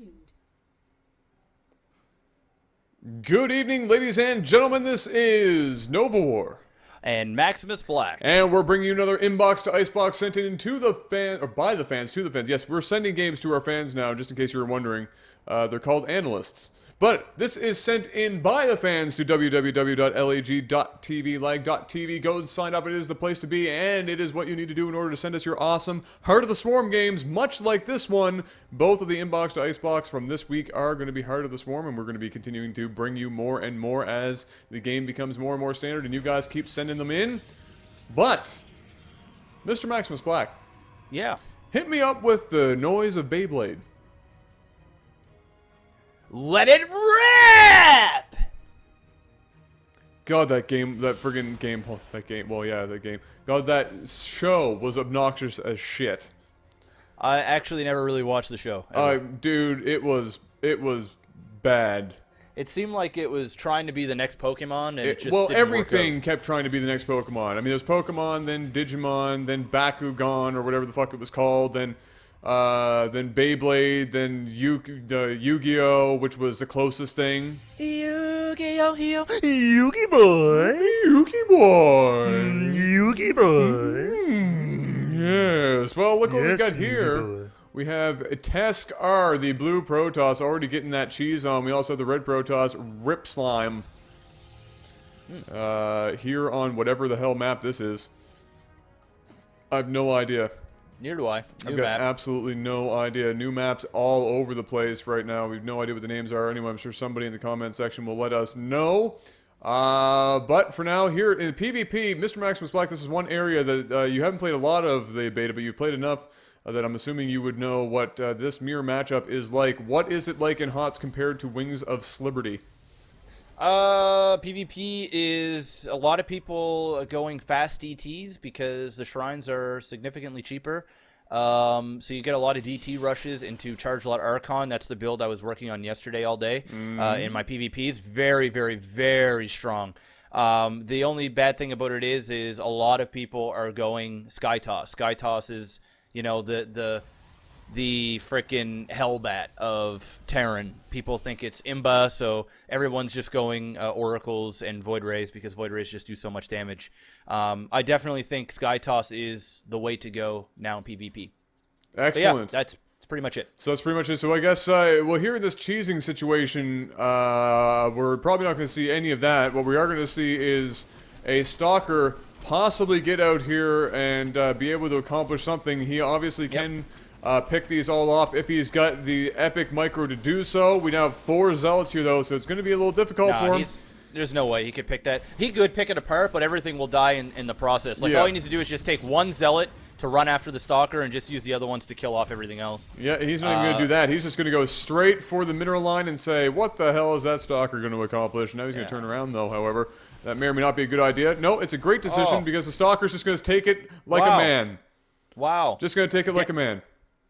resumed. Good evening, ladies and gentlemen. This is Novawar. And MaximusBlack. And we're bringing you another Inbox to Icebox sent in to the fans, or by the fans to the fans. Yes, we're sending games to our fans now, just in case you were wondering. They're called analysts. But this is sent in by the fans to www.lag.tv, LAGTV. Go sign up. It is the place to be, and it is what you need to do in order to send us your awesome Heart of the Swarm games, much like this one. Both of the Inbox to Icebox from this week are going to be Heart of the Swarm, and we're going to be continuing to bring you more and more as the game becomes more and more standard, and you guys keep sending them in. But, Mr. MaximusBlack. Yeah. Hit me up with the noise of Beyblade. Let it rip! God, that game, that friggin' game, well, yeah, that game. God, that show was obnoxious as shit. I actually never really watched the show. Dude, it was bad. It seemed like it was trying to be the next Pokemon, and it just well, didn't everything work out. kept trying to be the next Pokemon. I mean, there's Pokemon, then Digimon, then Bakugan, or whatever the fuck it was called, then Beyblade, then Yu-Gi-Oh, which was the closest thing. Yu-Gi-Oh, Yu-Gi boy, Yu-Gi boy, Yu-Gi boy. Yes. Well, look what we got here. Boy. We have Tesk R, the blue Protoss, already getting that cheese on. We also have the red Protoss, Rip Slime. Here on whatever the hell map this is. I have no idea. Neither do I. I've got absolutely no idea. New maps all over the place right now. We have no idea what the names are. Anyway, I'm sure somebody in the comment section will let us know. But for now, here in PvP, Mr. MaximusBlack, this is one area that you haven't played a lot of the beta, but you've played enough that I'm assuming you would know what this mirror matchup is like. What is it like in HOTS compared to Wings of Sliberty? PvP is a lot of people going fast DTs because the shrines are significantly cheaper. So you get a lot of DT rushes into Charge Lot Archon. That's the build I was working on yesterday all day in my PvP. It's very, very, very strong. The only bad thing about it is a lot of people are going Sky Toss. Sky Toss is, you know, the frickin' Hellbat of Terran. People think it's Imba, so everyone's just going Oracles and Void Rays because Void Rays just do so much damage. I definitely think Sky Toss is the way to go now in PvP. Excellent. Yeah, that's pretty much it. So that's pretty much it. So I guess, well, here in this cheesing situation, we're probably not going to see any of that. What we are going to see is a Stalker possibly get out here and be able to accomplish something. He obviously can pick these all off if he's got the epic micro to do so. We now have 4 Zealots here, though, so it's going to be a little difficult for him. There's no way he could pick that. He could pick it apart, but everything will die in the process. Like, all he needs to do is just take one Zealot to run after the Stalker and just use the other ones to kill off everything else. Yeah, he's not even going to do that. He's just going to go straight for the mineral line and say, what the hell is that Stalker going to accomplish? Now he's going to turn around, though, however. That may or may not be a good idea. No, it's a great decision because the Stalker's just going to take it like a man. Wow. Just going to take it like a man.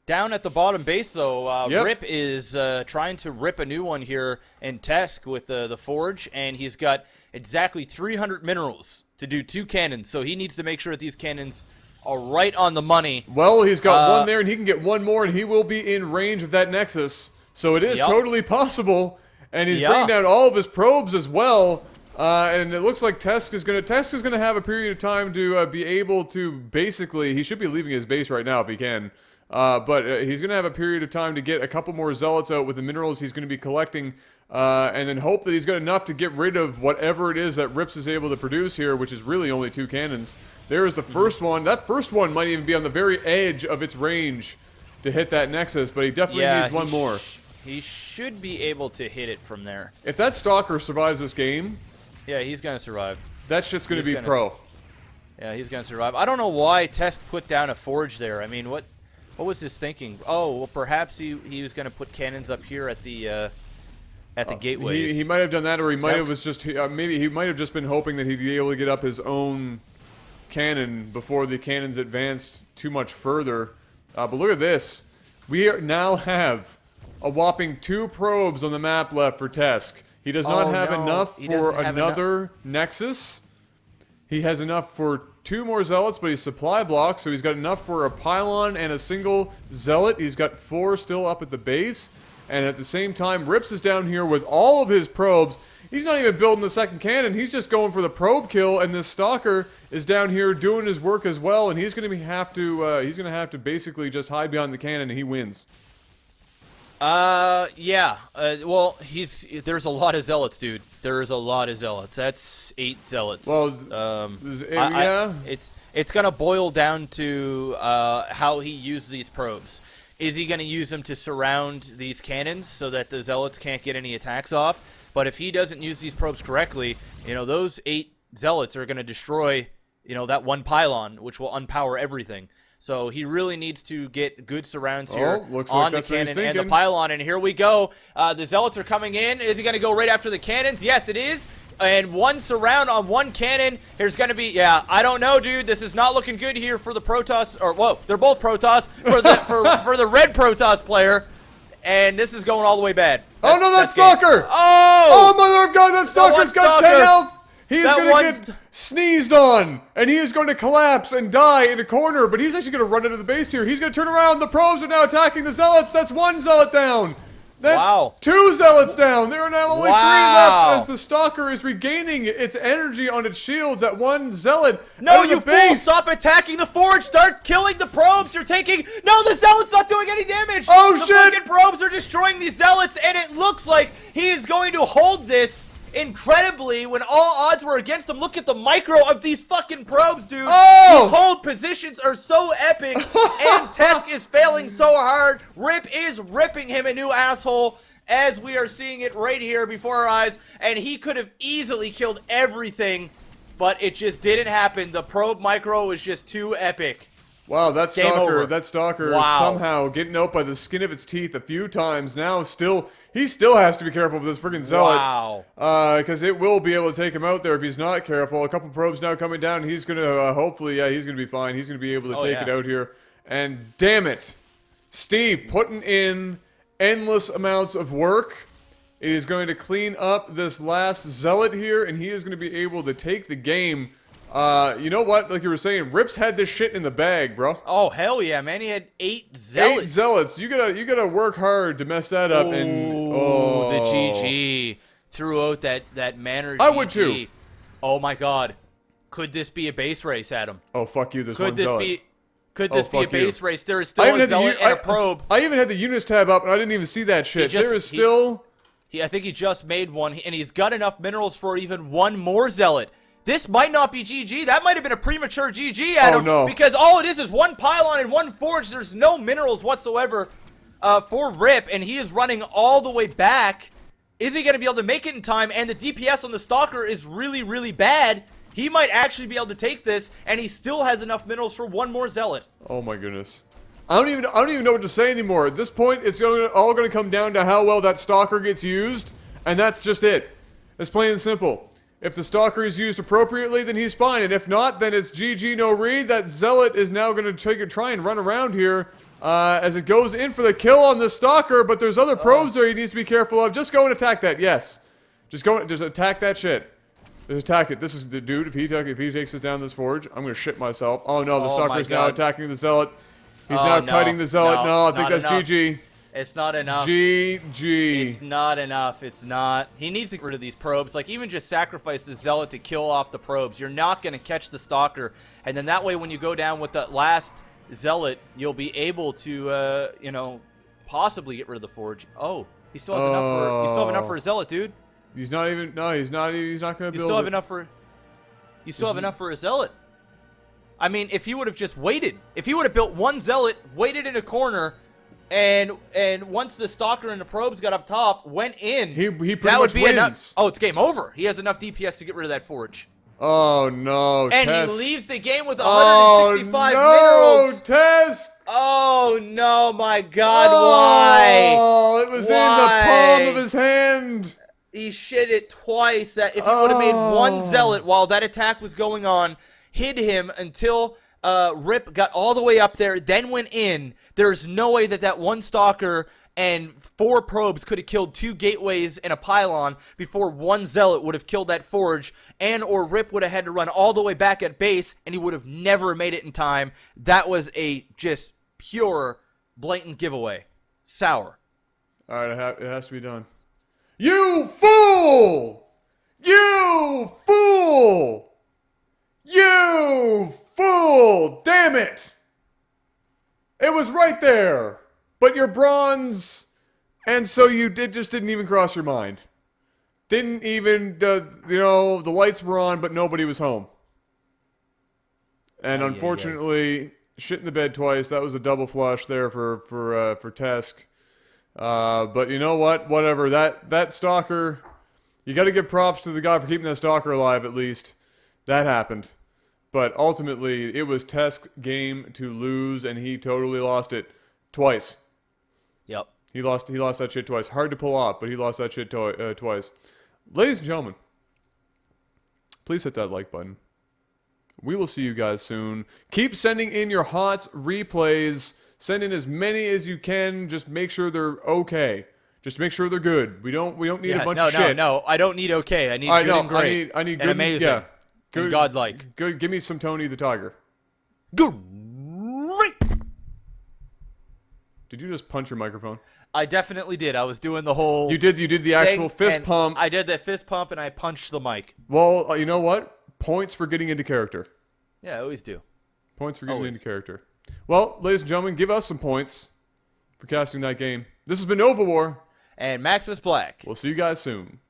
Down at the bottom base, though, Rip is trying to rip a new one here in Tesk with the Forge, and he's got exactly 300 minerals to do 2 cannons, so he needs to make sure that these cannons are right on the money. Well, he's got one there, and he can get one more, and he will be in range of that Nexus, so it is totally possible, and he's bringing down all of his probes as well. And it looks like Tesk is going to have a period of time to be able to basically, he should be leaving his base right now if he can. But he's going to have a period of time to get a couple more Zealots out with the minerals he's going to be collecting, and then hope that he's got enough to get rid of whatever it is that Rips is able to produce here, which is really only 2 cannons. There is the first one. That first one might even be on the very edge of its range to hit that Nexus, but he definitely needs one more. He should be able to hit it from there. If that Stalker survives this game... Yeah, he's going to survive. That shit's going to be pro. Yeah, he's going to survive. I don't know why Tesk put down a Forge there. I mean, what was his thinking? Oh, well, perhaps he was going to put cannons up here at the gateways. He might have done that, or he might have maybe he might have just been hoping that he'd be able to get up his own cannon before the cannons advanced too much further. But look at this. We now have a whopping 2 probes on the map left for Tesk. He does not have enough for another Nexus. He has enough for 2 more Zealots, but he's supply blocked, so he's got enough for a Pylon and a single Zealot. He's got 4 still up at the base. And at the same time, Rips is down here with all of his probes. He's not even building the second cannon. He's just going for the probe kill, and this Stalker is down here doing his work as well. And he's going to have to basically just hide behind the cannon, and he wins. Yeah. Well, there's a lot of zealots, dude. There's a lot of zealots. That's 8 zealots. Well, yeah. It's gonna boil down to how he uses these probes. Is he gonna use them to surround these cannons so that the zealots can't get any attacks off? But if he doesn't use these probes correctly, you know, those 8 zealots are gonna destroy, you know, that one pylon, which will unpower everything. So he really needs to get good surrounds here on the cannon and the pylon. And here we go. The zealots are coming in. Is he going to go right after the cannons? Yes, it is. And one surround on one cannon. There's going to be, yeah, I don't know, dude. This is not looking good here for the Protoss. Or, whoa, they're both Protoss. For the, for the red Protoss player. And this is going all the way bad. Oh, no, that's Stalker. Oh, mother of God, that Stalker's got 10 health. He's going to get sneezed on, and he is going to collapse and die in a corner, but he's actually going to run into the base here. He's going to turn around. The probes are now attacking the zealots. That's 1 zealot down. That's 2 zealots down. There are now only 3 left as the Stalker is regaining its energy on its shields at 1 zealot. No, you fool! Stop attacking the forge! Start killing the probes! You're taking... No, the zealot's not doing any damage! Oh, shit! The fucking probes are destroying these zealots, and it looks like he is going to hold this incredibly when all odds were against him. Look at the micro of these fucking probes, dude. These hold positions are so epic, and Tesk is failing so hard. Rip is ripping him a new asshole, as we are seeing it right here before our eyes, and he could have easily killed everything, but it just didn't happen. The probe micro was just too epic. Wow, that Stalker is somehow getting out by the skin of its teeth a few times. Now he still has to be careful with this freaking zealot. Wow. Because it will be able to take him out there if he's not careful. A couple probes now coming down. He's going to, hopefully, he's going to be fine. He's going to be able to take it out here. And damn it, Steve putting in endless amounts of work. It is going to clean up this last zealot here, and he is going to be able to take the game. You know what? Like you were saying, Rips had this shit in the bag, bro. Oh, hell yeah, man. He had 8 zealots. 8 zealots. You gotta work hard to mess that up. The GG. Threw out that manner GG. I would too. Oh my god. Could this be a base race, Adam? Oh, fuck you. Could this be a base race? There is still a zealot and a probe. I even had the units tab up, and I didn't even see that shit. There is still... I think he just made one, and he's got enough minerals for even one more zealot. This might not be GG. That might have been a premature GG, Adam. Oh, no. Because all it is 1 pylon and 1 forge. There's no minerals whatsoever for Rip, and he is running all the way back. Is he going to be able to make it in time? And the DPS on the Stalker is really, really bad. He might actually be able to take this, and he still has enough minerals for 1 more zealot. Oh my goodness. I don't even know what to say anymore. At this point, it's all going to come down to how well that Stalker gets used, and that's just it. It's plain and simple. If the Stalker is used appropriately, then he's fine. And if not, then it's GG no read. That Zealot is now going to try and run around here as it goes in for the kill on the Stalker. But there's other probes there he needs to be careful of. Just go and attack that. Yes. Just attack that shit. Just attack it. This is the dude. If he takes us down this forge, I'm going to shit myself. Oh, no. The Stalker is now attacking the Zealot. He's now kiting the Zealot. No, I think that's GG. It's not enough. GG. It's not enough. It's not. He needs to get rid of these probes. Like, even just sacrifice the Zealot to kill off the probes. You're not going to catch the Stalker. And then that way, when you go down with that last Zealot, you'll be able to, you know, possibly get rid of the Forge. Oh, he still has enough for... You still have enough for a Zealot, dude. He's not even... No, he's not going to build You still have enough for... You still have enough for a Zealot. I mean, if he would have just waited. If he would have built 1 Zealot, waited in a corner... And once the Stalker and the probes got up top, went in. He pretty much wins. Enough. Oh, it's game over. He has enough DPS to get rid of that forge. Oh no, and he leaves the game with 165 minerals. Tesk! Oh no, my God! Why? Oh, it was in the palm of his hand. He shit it twice. That if he would have made 1 Zealot while that attack was going on, hid him until Rip got all the way up there, then went in. There's no way that 1 Stalker and 4 probes could have killed 2 gateways and a pylon before 1 Zealot would have killed that forge, and or Rip would have had to run all the way back at base, and he would have never made it in time. That was a just pure, blatant giveaway. Sour. All right, it has to be done. You fool! You fool! You fool! Damn it! It was right there! But you're bronze, and so just didn't even cross your mind. Didn't even, the lights were on, but nobody was home. And unfortunately, shit in the bed twice. That was a double flush there for Tesk. But you know what? Whatever. That stalker, you got to give props to the guy for keeping that stalker alive at least. That happened. But ultimately, it was Tesk's game to lose, and he totally lost it twice. Yep. He lost that shit twice. Hard to pull off, but he lost that shit twice. Ladies and gentlemen, please hit that like button. We will see you guys soon. Keep sending in your HOTS replays. Send in as many as you can. Just make sure they're okay. Just make sure they're good. We don't need a bunch of shit. No. I don't need okay. I need good and great. I need good and amazing. Yeah. Good, and godlike. Good. Give me some Tony the Tiger. Great. Did you just punch your microphone? I definitely did. I was doing the whole. You did the actual fist pump. I did that fist pump and I punched the mic. Well, you know what? Points for getting into character. Yeah, I always do. Points for getting into character. Well, ladies and gentlemen, give us some points for casting that game. This has been Novawar. And MaximusBlack. We'll see you guys soon.